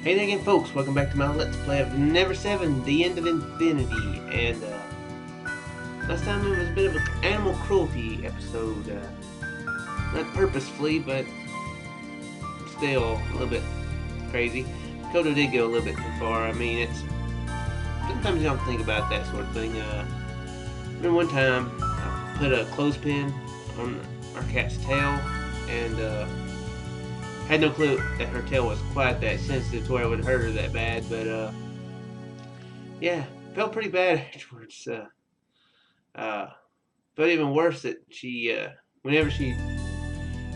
Hey there again, folks. Welcome back to my Let's Play of Never7, The End of Infinity. And last time it was a bit of an animal cruelty episode. Not purposefully, but still a little bit crazy. Makoto did go a little bit too far. I mean, it's sometimes you don't think about that sort of thing. Remember one time I put a clothespin on our cat's tail, and had no clue that her tail was quite that sensitive to where it would hurt her that bad, but yeah, felt pretty bad afterwards. Felt even worse that whenever she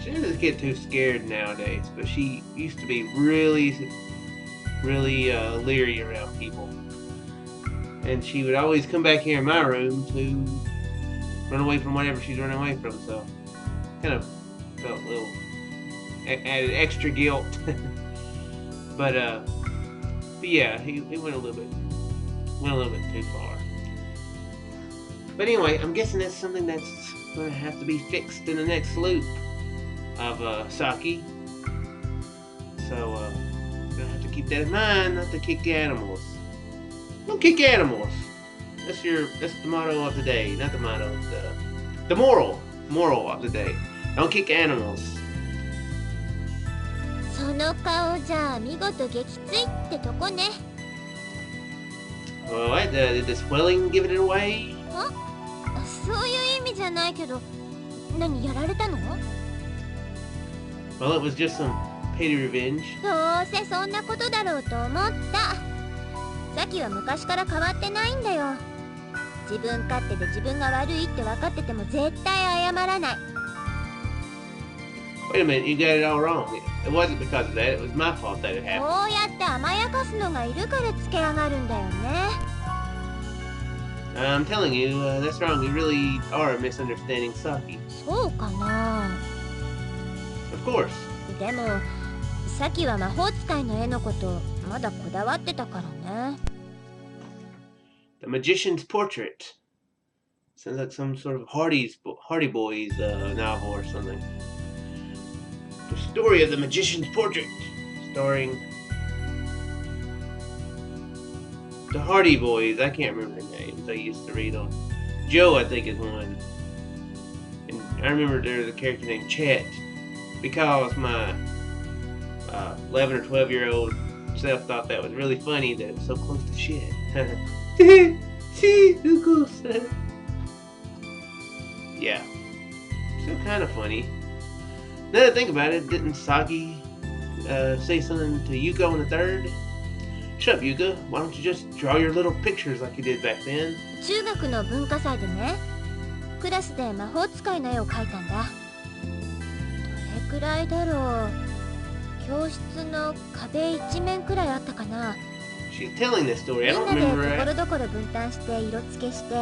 doesn't get too scared nowadays, but she used to be really leery around people, and she would always come back here in my room to run away from whatever she's running away from. So, kind of felt a little added extra guilt, but yeah, he went a little bit too far. But anyway, I'm guessing that's something that's going to have to be fixed in the next loop of Saki. So I'm gonna have to keep that in mind, not to kick animals. Don't kick animals. That's the motto of the day. Not the motto, the moral of the day. Don't kick animals. その顔じゃあ見事撃墜ってとこね。Well, what? Did the swelling give it away? そういう意味じゃないけど、何やられたの？ Well, it was just some petty revenge. どうせそんなことだろうと思った。サキは昔から変わってないんだよ。自分勝手で自分が悪いって分かってても絶対謝らない。Wait a minute, you got it all wrong. It wasn't because of that. It was my fault that it happened. こうやって甘やかすのがいるからつけ上がるんだよね。I'm telling you, that's wrong. You really are misunderstanding Saki. そうかな。Of course. でも、サキは魔法使いの絵のことまだこだわってたからね。The Magician's Portrait. Sounds like some sort of Hardy Boys novel or something. The story of the Magician's Portrait, starring the Hardy Boys. I can't remember their names. I used to read them. Joe, I think, is one. And I remember there's a character named Chet, because my 11 or 12-year-old self thought that was really funny that it was so close to shit. Yeah, still kind of funny. Now that I think about it, didn't Saki say something to Yuko in the third? Shut up, Yuka. Why don't you just draw your little pictures like you did back then? 中学の文化祭でね、クラスで魔法使いの絵を描いたんだ。どれくらいだろう。教室の壁一面くらいあったかな。 She's telling this story. I みん don't なで remember ところどころ分担して色付けして。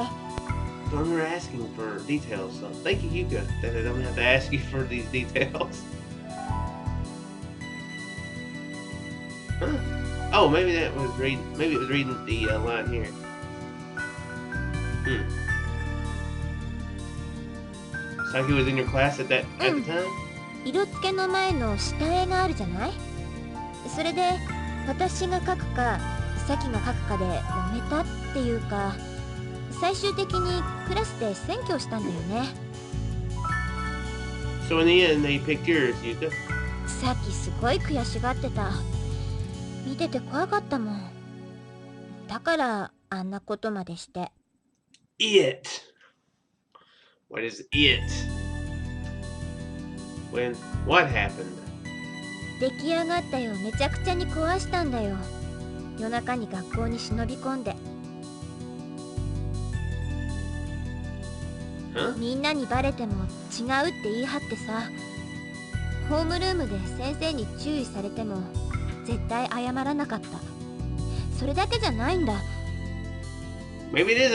don't remember asking for details. So thank you, Yuka, that I don't have to ask you for these details. Huh? Oh, maybe that was reading. Maybe it was reading the line here. Saki was in your class at the time? 色付けの前の下絵があるじゃない。それで私が描くかサキが描くかで揉めたっていうか、最終的にクラスで選挙したんだよね。 So in the end, they picked yours, Yuka. サキすごい悔しがってた。見てて怖かったもん。だからあんなことまでして。It. What is it? What happened? 出来上がったよ、めちゃくちゃに壊したんだよ。夜中に学校に忍び込んで。Huh? みんなにバレても違うって言い張ってさ。ホームルームで先生に注意されても絶対謝らなかった。それだけじゃないんだ。 Maybe it is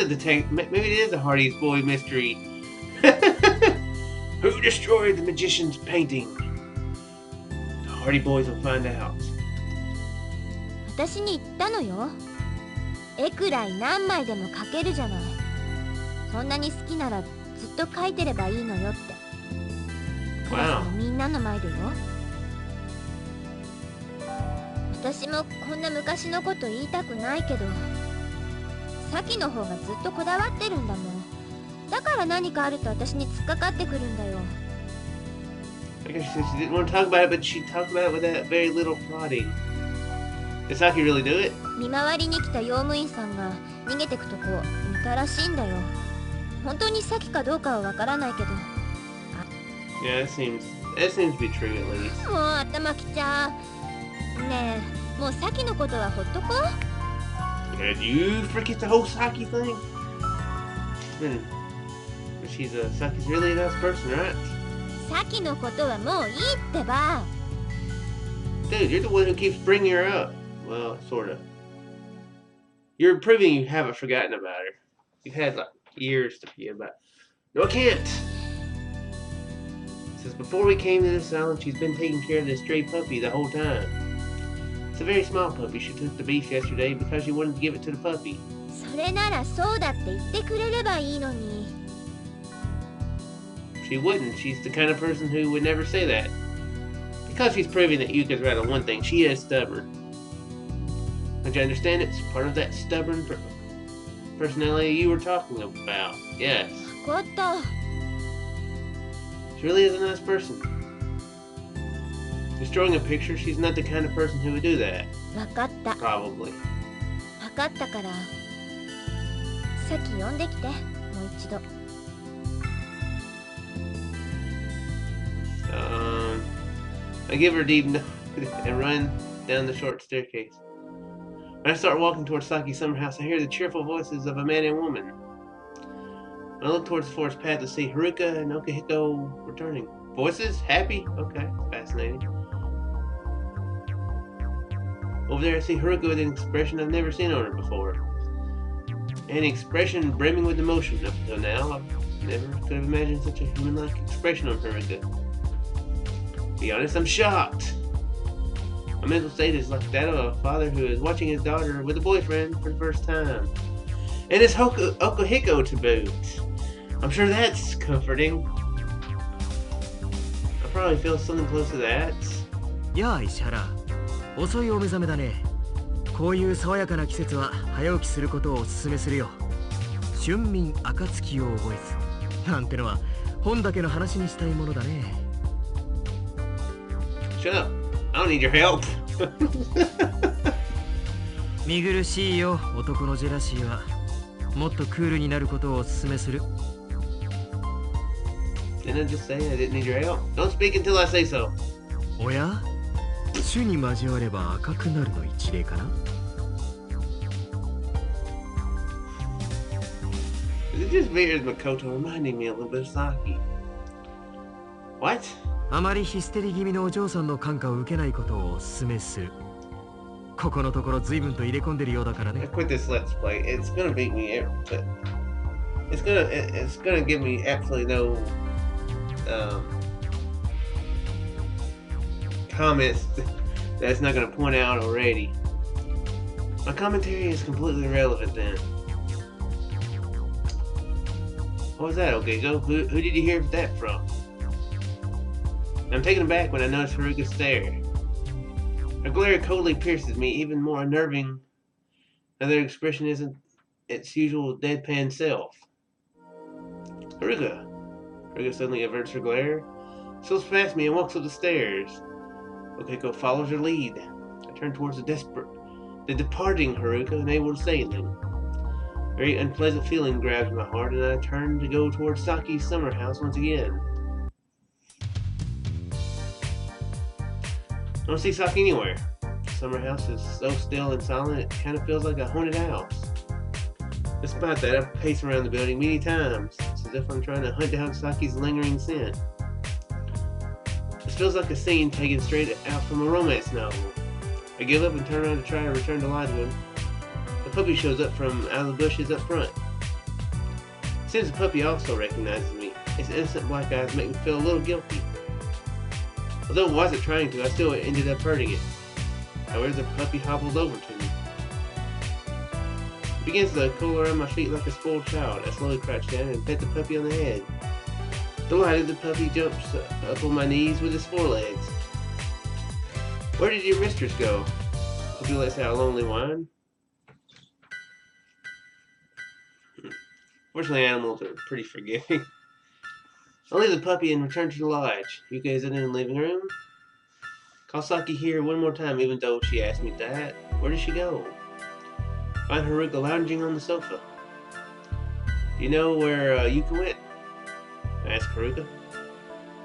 a Hardy's Boy mystery. Who destroyed the magician's painting? The Hardy Boys will find out. 私に言ったのよ。絵くらい何枚でも描けるじゃない。そんなに好きならずっと描いてればいいのよって。クラスのみんなの前でよ。私もこんな昔のこと言いたくないけど、サキの方がずっとこだわってるんだもん。だから何かあると私に突っかかってくるんだよ。I guess she didn't want to talk about it, but she talked about it with that very little prodding. Did Saki really do it? 見回りに来た用務員さんが逃げてくとこ見たらしいんだよ。本当にサキかどうかはわからないけど。Yeah, that seems to be true at least. もう頭きちゃう。ねえ、もうサキのことはほっとこう。Did you forget the whole Saki thing? Saki's really a nice person, right? サキのことはもういいってば。Dude, you're the one who keeps bringing her up. Well, sort of. You're proving you haven't forgotten about her. You've had like years to forget about. No, I can't. Since before we came to this island, she's been taking care of this stray puppy the whole time. It's a very small puppy. She took the beef yesterday because she wanted to give it to the puppy. それならそうだって言ってくれればいいのに。She wouldn't. She's the kind of person who would never say that. Because she's proving that Yuka's right on one thing. She is stubborn. Don't you understand? It's part of that stubborn personality you were talking about. Yes. Makoto. She really is a nice person. Just drawing a picture, she's not the kind of person who would do that. わかった。Probably. わかったから。さっき呼んできて、もう一度。I give her a deep nod and run down the short staircase. When I start walking towards Saki's summer house, I hear the cheerful voices of a man and woman. When I look towards the forest path to see Haruka and Okahiko returning. Voices? Happy? Okay, fascinating. Over there I see Haruka with an expression I've never seen on her before. An expression brimming with emotion. Up until now, I never could have imagined such a human-like expression on Haruka. To be honest, I'm shocked. My mental state is like that of a father who is watching his daughter with a boyfriend for the first time. And it's Okahiko to boot. I'm sure that's comforting. I probably feel something close to that. やあ石原、遅いお目覚めだね。こういう爽やかな季節は早起きすることをおすすめするよ。春眠暁を覚えずなんてのは本だけの話にしたいものだね。Shut up. I don't need your help. 見苦しいよ、男のジェラシーは。もっとクールになることをおすすめする。Didn't I just say I didn't need your help? Don't speak until I say so. おや、主に交われば赤くなるの一例かな。It just mirrors Makoto, reminding me a little bit of Saki. What? あまりヒステリー気味のお嬢さんの感化を受けないことをおすすめする。ここのところ随分と入れ込んでるようだからね。I quit this let's play. It's gonna beat me, but it's gonna give me absolutely no comments that it's not gonna point out already. My commentary is completely irrelevant then. What was that, Okahiko? Who did you hear that from? I'm taken aback when I notice Haruka's stare. Her glare coldly pierces me, even more unnerving. Another expression isn't its usual deadpan self. Haruka! Haruka suddenly averts her glare, slips past me, and walks up the stairs. Okahiko follows her lead. I turn towards the departing Haruka, unable to say anything. A very unpleasant feeling grabs my heart, and I turn to go towards Saki's summer house once again. I don't see Saki anywhere. The summer house is so still and silent, it kind of feels like a haunted house. Despite that, I've paced around the building many times. It's as if I'm trying to hunt down Saki's lingering scent. This feels like a scene taken straight out from a romance novel. I give up and turn around to try to return to Lightwood. The puppy shows up from out of the bushes up front. It seems the puppy also recognizes me. Its innocent black eyes make me feel a little guilty. Although it wasn't trying to, I still ended up hurting it. However, the puppy hobbles over to me. It begins to curl around my feet like a spoiled child. I slowly crouch down and pet the puppy on the head. Delighted, the puppy jumps up on my knees with his forelegs. Where did your mistress go? Would you let out a lonely whine? Fortunately, animals are pretty forgiving. I'll leave the puppy and return to the lodge. You guys in the living room? Call Saki here one more time, even though she asked me that. Where did she go? Find Haruka lounging on the sofa. Do you know where Yuka went? I asked Haruka.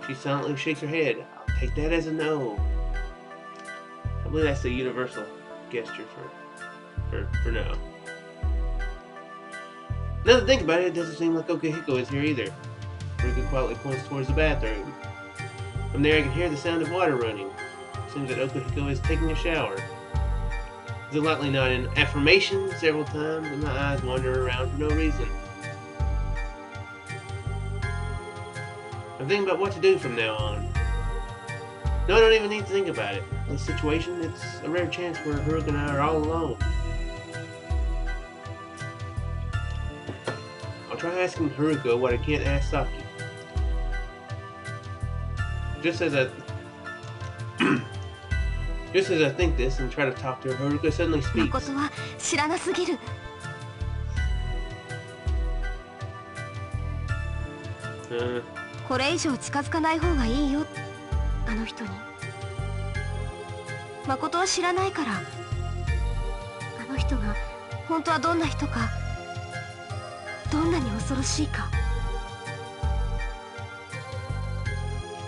She silently shakes her head. I'll take that as a no. I believe that's the universal gesture for now. Now that I think about it, it doesn't seem like Okahiko is here either. Haruka quietly points towards the bathroom. From there I can hear the sound of water running. It seems that Okahiko is taking a shower. He's lightly nodding affirmation several times, and my eyes wander around for no reason. I'm thinking about what to do from now on. No, I don't even need to think about it. In this situation, it's a rare chance where Haruka and I are all alone. I'll try asking Haruka what I can't ask Saki. Just as I think this and try to talk to her, Haruka suddenly speaks. Makotoは知らなすぎる。これ以上近づかない方がいいよ、あの人に。誠は知らないから、あの人が本当はどんな人か、どんなに恐ろしいか。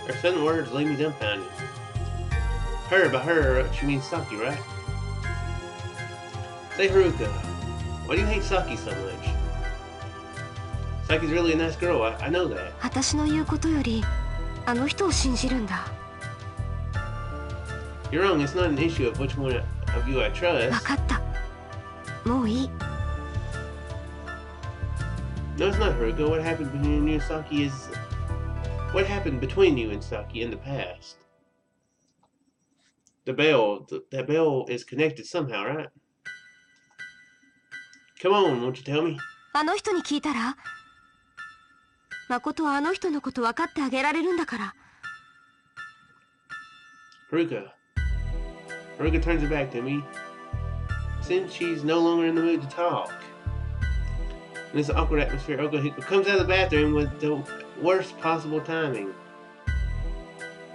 Her sudden words leave me dumbfounded. Her, by her, she means Saki, right? Say, Haruka, why do you hate Saki so much? Saki's really a nice girl, I know that. 私の言うことより、あの人を信じるんだ。You're wrong, it's not an issue of which one of you I trust. 分かった。もういい。No, it's not, Haruka. What happened between you and Saki is... What happened between you and Saki in the past? The bell, that bell is connected somehow, right? Come on, won't you tell me? あの人に聞いたら、誠はあの人のこと分かってあげられるんだから。Haruka turns her back to me. Since she's no longer in the mood to talk. In this awkward atmosphere, Okahiko comes out of the bathroom with the worst possible timing.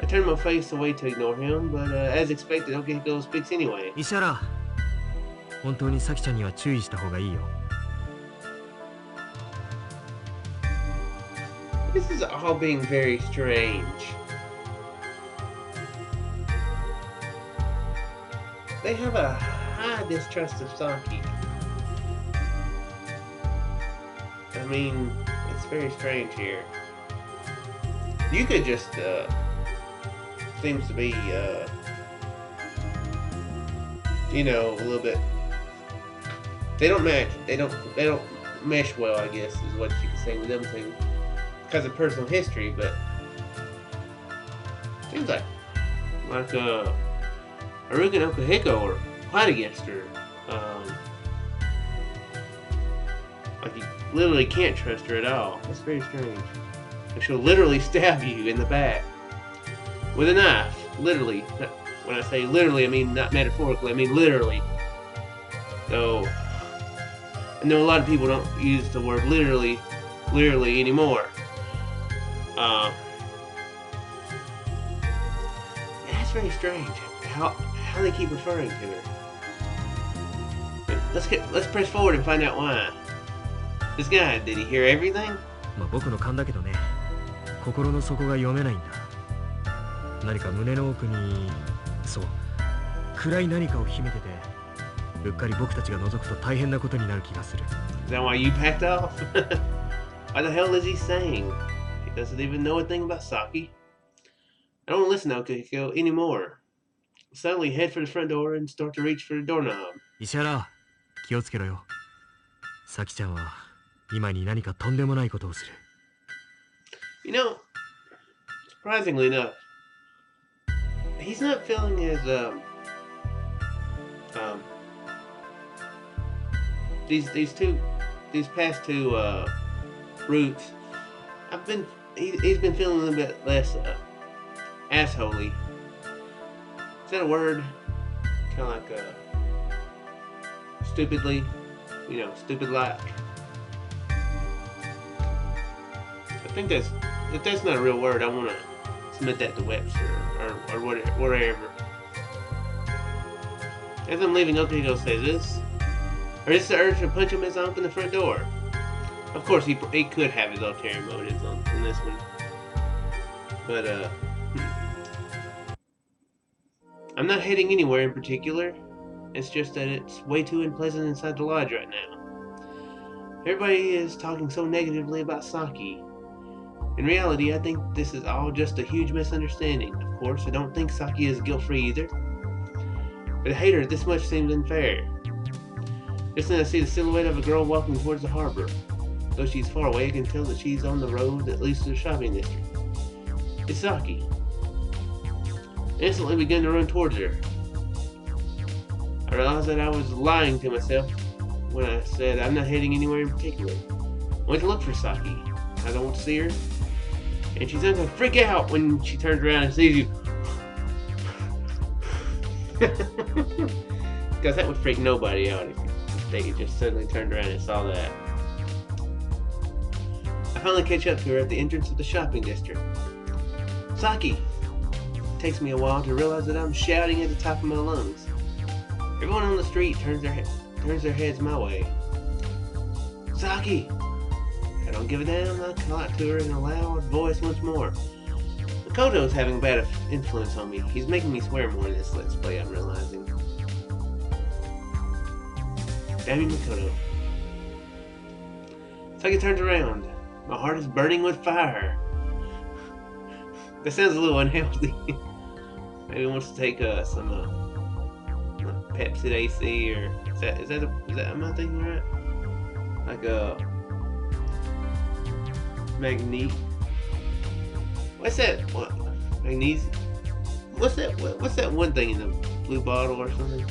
I turn my face away to ignore him, but as expected, Okahiko speaks anyway. 石原、本当に咲ちゃんには注意した方がいいよ。This is all being very strange. They have a high distrust of Saki. I mean, it's very strange here. You could just, seems to be, you know, a little bit. They don't match. They don't mesh well, I guess, is what you could say with them two. Because of personal history, but seems like Haruka and Okahiko are quite against her. Like you literally can't trust her at all. That's very strange. And she'll literally stab you in the back with a knife. Literally. When I say literally, I mean not metaphorically. I mean literally. So I know a lot of people don't use the word literally anymore. That's very strange. How they keep referring to her. Let's press forward and find out why. This guy, did he hear everything? まあ僕の勘だけどね、心の底が読めないんだ。何か胸の奥に、そう、暗い何かを秘めてて、うっかり僕たちが覗くと大変なことになる気がする。Is that why you packed off? What the hell is he saying? He doesn't even know a thing about Saki. I don't want to listen to Okahiko anymore. Suddenly head for the front door and start to reach for the doorknob. 石原、気をつけろよ。咲ちゃんは今に何かとんでもないことをする。You know, surprisingly enough, he's not feeling as these past two routes. He's been feeling a little bit less assholey. Is that a word? Kind of like stupidly, stupid like. I think if that's not a real word, I want to submit that to Webster or whatever. As I'm leaving, Okito says this, or it's the urge to punch him as I open the front door. Of course, he could have his ulterior motives in this one, but I'm not heading anywhere in particular. It's just that it's way too unpleasant inside the lodge right now. Everybody is talking so negatively about Saki. In reality, I think this is all just a huge misunderstanding. Of course, I don't think Saki is guilt-free either. But to hate her this much seems unfair. Just then I see the silhouette of a girl walking towards the harbor. Though she's far away, I can tell that she's on the road that leads to the shopping district. It's Saki. I instantly began to run towards her. I realized that I was lying to myself when I said I'm not heading anywhere in particular. I went to look for Saki. I don't want to see her. And she's going to freak out when she turns around and sees you. Because that would freak nobody out if they just suddenly turned around and saw that. I finally catch up to her at the entrance of the shopping district. Saki! It takes me a while to realize that I'm shouting at the top of my lungs. Everyone on the street turns their heads my way. Saki! I don't give a damn. I call out to her in a loud voice once more. Makoto's having a bad influence on me. He's making me swear more in this Let's Play, I'm realizing. Damn you, Makoto. Saki turns around. My heart is burning with fire. That sounds a little unhealthy. Maybe he wants to take some Pepsi AC, or is that am I thinking right? Like what's that? What? Magnesium? What's that one thing in the blue bottle or something?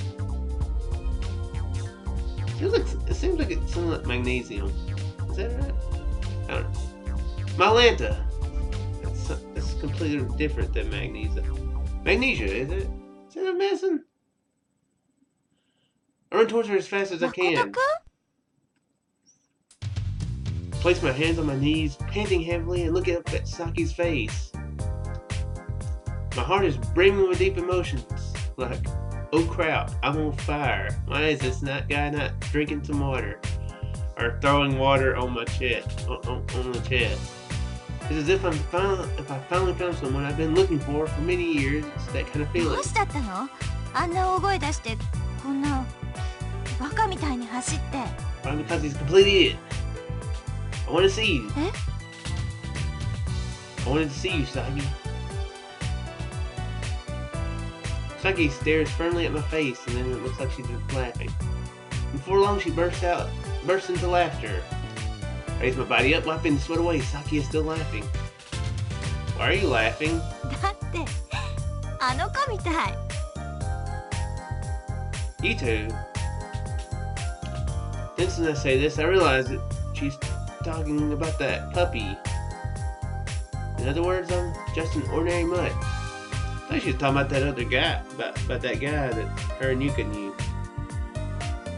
It seems like it's something like magnesium. Is that right? I don't know. Mylanta. That's completely different than magnesia. Magnesia, is it? Is that a medicine? I run towards her as fast as I can. Place my hands on my knees, panting heavily, and look up at Saki's face. My heart is brimming with deep emotions, like, oh crap, I'm on fire. Why is this guy not drinking some water? Or throwing water on my chest, on the chest. It's as if I finally found someone I've been looking for many years. It's that kind of feeling. Probably because he's a complete idiot. I want to see you. I wanted to see you, Saki. Saki stares firmly at my face, and then it looks like she's laughing. Before long, she bursts into laughter. I raise my body up, wiping the sweat away. Saki is still laughing. Why are you laughing? You too. The instant I say this, I realize that she's talking about that puppy. In other words, I'm just an ordinary mutt. I thought she was talking about that other guy, about that guy that her and Yuka knew.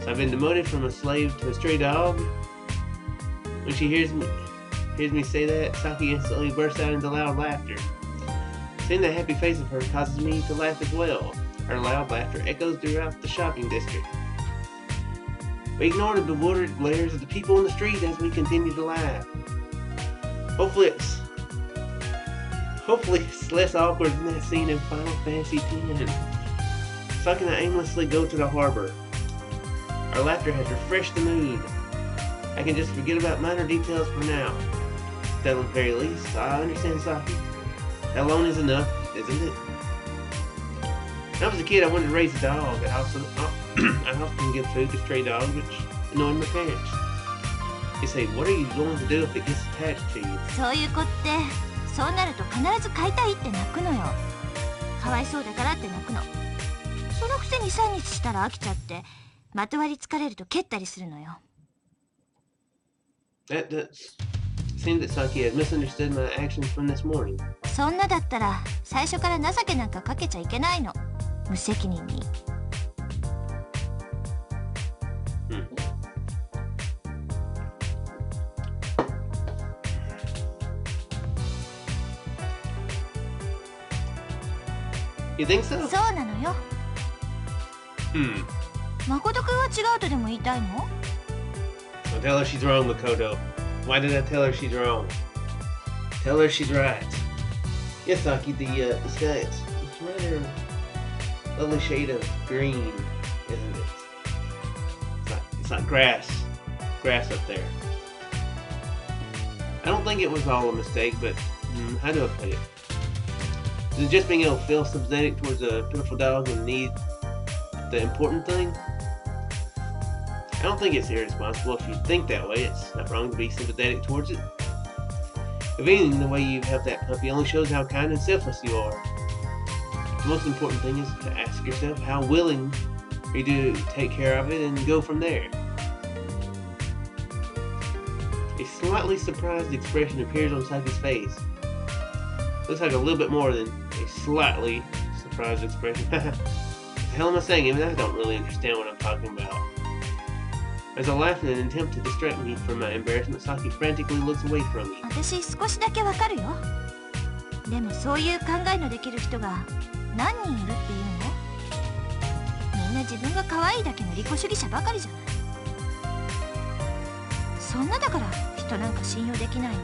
So I've been demoted from a slave to a stray dog. When she hears me say that, Saki instantly bursts out into loud laughter. Seeing the happy face of her causes me to laugh as well. Her loud laughter echoes throughout the shopping district. We ignore the bewildered glares of the people in the street as we continue to laugh. Hopefully it's less awkward than that scene in Final Fantasy X. Saki and I aimlessly go to the harbor. Our laughter has refreshed the mood. I can just forget about minor details for now. At the very least, I understand Saki. That alone is enough, isn't it? When I was a kid, I wanted to raise a dog. I often give food to stray dogs, which annoyed my parents. They say, what are you going to do if it gets attached to you? That seems that Saki has misunderstood my actions from this morning. You think so? そうなのよ。誠くんは違うとでも言いたいの？ Well, tell her she's wrong, Makoto. Why did I tell her she's wrong? Tell her she's right. Yes, Saki, the sky, it's rather lovely shade of green, isn't it? It's like grass up there. I don't think it was all a mistake, but how do I put it? Is it just being able to feel sympathetic towards a pitiful dog and need the important thing? I don't think it's irresponsible if you think that way. It's not wrong to be sympathetic towards it. If anything, the way you've helped that puppy only shows how kind and selfless you are. The most important thing is to ask yourself how willing are you to take care of it and go from there. A slightly surprised expression appears on Saki's face. Looks like a little bit more than a slightly surprised expression. What the hell am I saying? Even I don't really understand what I'm talking about. As I laugh in an attempt to distract me from my embarrassment, Saki frantically looks away from me. 私少しだけわかるよ。でもそういう考えのできる人が何人いるっていうの？みんな自分が可愛いだけの利己主義者ばかりじゃない。そんなだから人なんか信用できないの。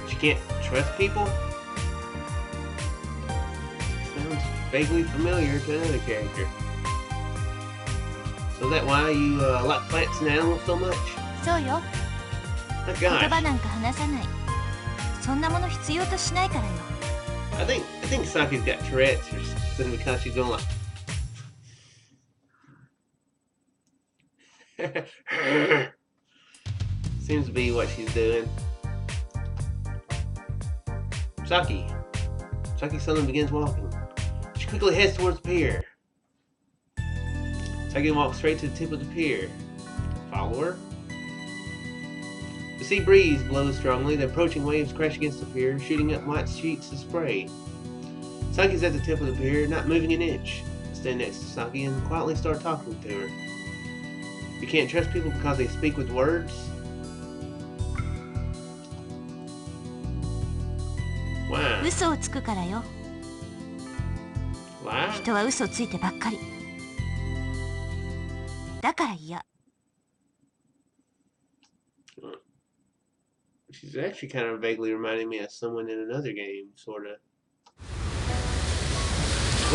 You can't trust people? Sounds vaguely familiar to another character. So is that why you like plants and animals so much? そうよ。 My 言 gosh. 葉なんか話さない。そんなもの必要としないからよ。I think Saki's got Tourette's or something because she's going like seems to be what she's doing. Saki suddenly begins walking. She quickly heads towards the pier. Saki walks straight to the tip of the pier. Follow her. The sea breeze blows strongly. The approaching waves crash against the pier, shooting up white sheets of spray. Saki's at the tip of the pier, not moving an inch. I stand next to Saki and quietly start talking to her. You can't trust people because they speak with words? Why? 嘘をつくからよ。 Why? 人は嘘をついてばっかり。だから嫌。 She's actually kind of vaguely reminding me of someone in another game, sorta.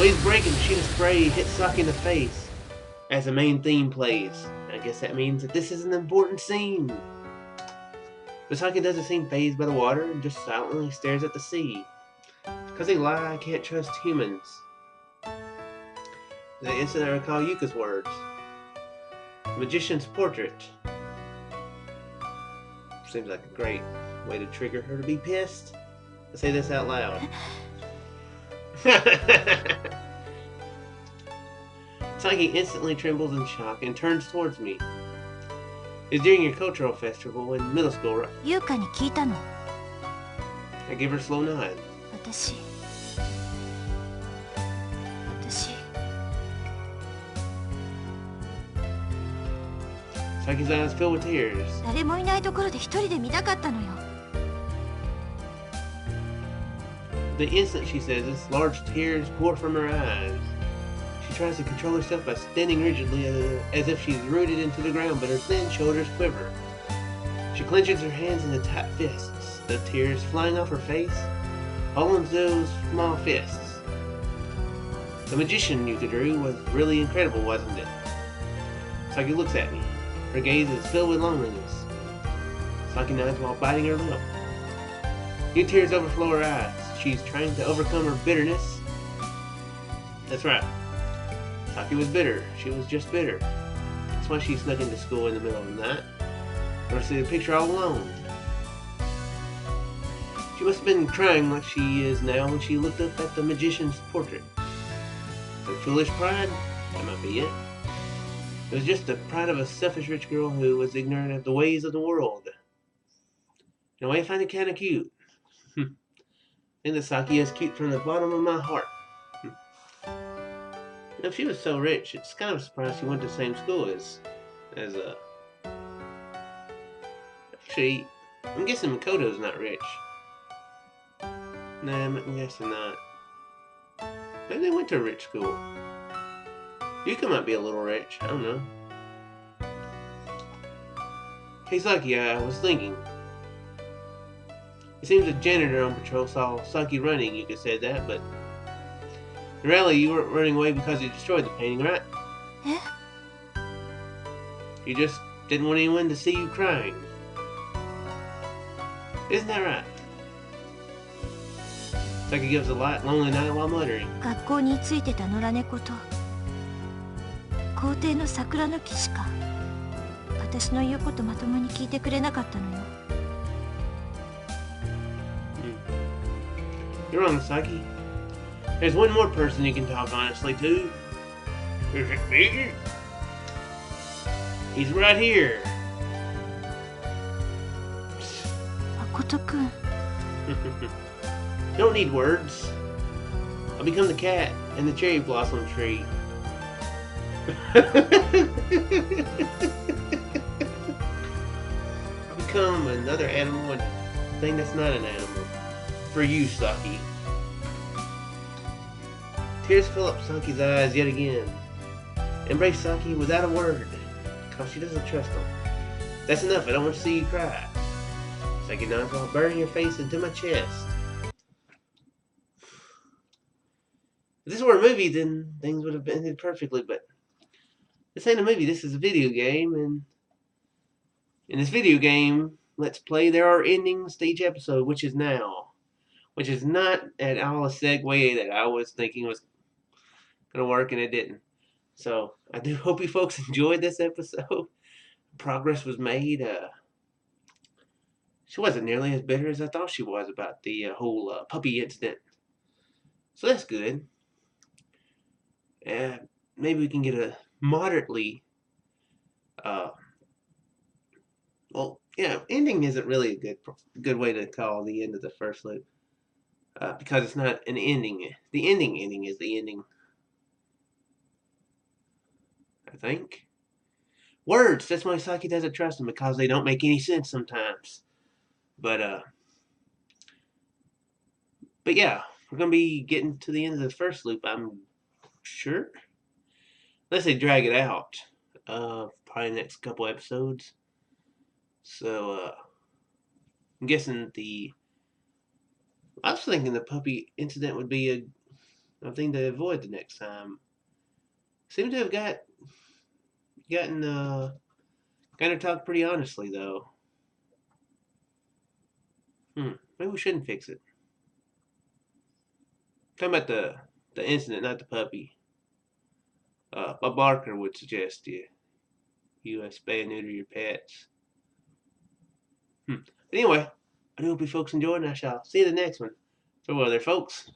Waves break and a sheet of spray hits Saki in the face as the main theme plays. I guess that means that this is an important scene. But Saki doesn't seem fazed by the water and just silently stares at the sea. Because they lie, I can't trust humans. The instant I recall Yuka's words. The magician's portrait. Seems like a great way to trigger her to be pissed. Let's say this out loud. Saki instantly trembles in shock and turns towards me. It's during your cultural festival in middle school, right? 優香に聞いたの。 I give her a slow nod. 私 Saki's eyes fill with tears. 誰もいないところで一人で見たかったのよ。 The instant she says this, large tears pour from her eyes. She tries to control herself by standing rigidly as if she's rooted into the ground, but her thin shoulders quiver. She clenches her hands into tight fists, the tears flying off her face, all into those small fists. The magician Yuka drew was really incredible, wasn't it? Saki looks at me. Her gaze is filled with loneliness. Saki nods while biting her lip. New tears overflow her eyes. She's trying to overcome her bitterness. That's right. Saki was bitter. She was just bitter. That's why she snuck into school in the middle of the night. Or see the picture all alone. She must have been crying like she is now when she looked up at the magician's portrait. So foolish pride? That might be it. It was just the pride of a selfish rich girl who was ignorant of the ways of the world. In a way, I find it kind of cute. And the Saki is cute from the bottom of my heart. If she was so rich, it's kind of surprised she went to the same school as Actually, I'm guessing Makoto's not rich. Nah, I'm guessing not. Maybe they went to a rich school. Yuka might be a little rich. I don't know. Hey, Saki, I was thinking. It seems the janitor on patrol saw Saki running. You could say that, but in reality, you weren't running away because you destroyed the painting, right? Eh? You just didn't want anyone to see you crying. Isn't that right? Saki gives a light, lonely night while muttering. 学校についてた野良猫と校庭の桜の木しか私の言うことまともに聞いてくれなかったのよ。You're wrong, Saki. There's one more person you can talk honestly to. Is it me? He's right here. 誠くん。Don't need words. I'll become the cat and the cherry blossom tree. I'll become another animal and a thing that's not an animal. For you, Saki. Tears fill up Saki's eyes yet again. Embrace Saki without a word, because she doesn't trust him. That's enough, I don't want to see you cry. Saki nods while burying your face into my chest. If this were a movie, then things would have ended perfectly, but this ain't a movie, this is a video game, and in this video game, Let's Play, there are endings to each episode, which is now. Which is not at all a segue that I was thinking was going to work, and it didn't. So, I do hope you folks enjoyed this episode. Progress was made. She wasn't nearly as bitter as I thought she was about the whole puppy incident. So that's good. Maybe we can get a moderately... well, yeah, ending isn't really a good way to call the end of the first loop. Because it's not an ending. The ending is the ending. I think. Words! That's why Saki doesn't trust them, because they don't make any sense sometimes. But yeah, we're going to be getting to the end of the first loop, I'm sure. Unless they drag it out. Probably the next couple episodes. So, I'm guessing I was thinking the puppy incident would be a thing to avoid the next time. Seems to have gotten kind of talked pretty honestly, though. Maybe we shouldn't fix it. Talking about the incident, not the puppy. Bob Barker would suggest you spay and neuter your pets. But anyway, I do hope you folks enjoyed, and I shall see you in the next one. Farewell there, folks.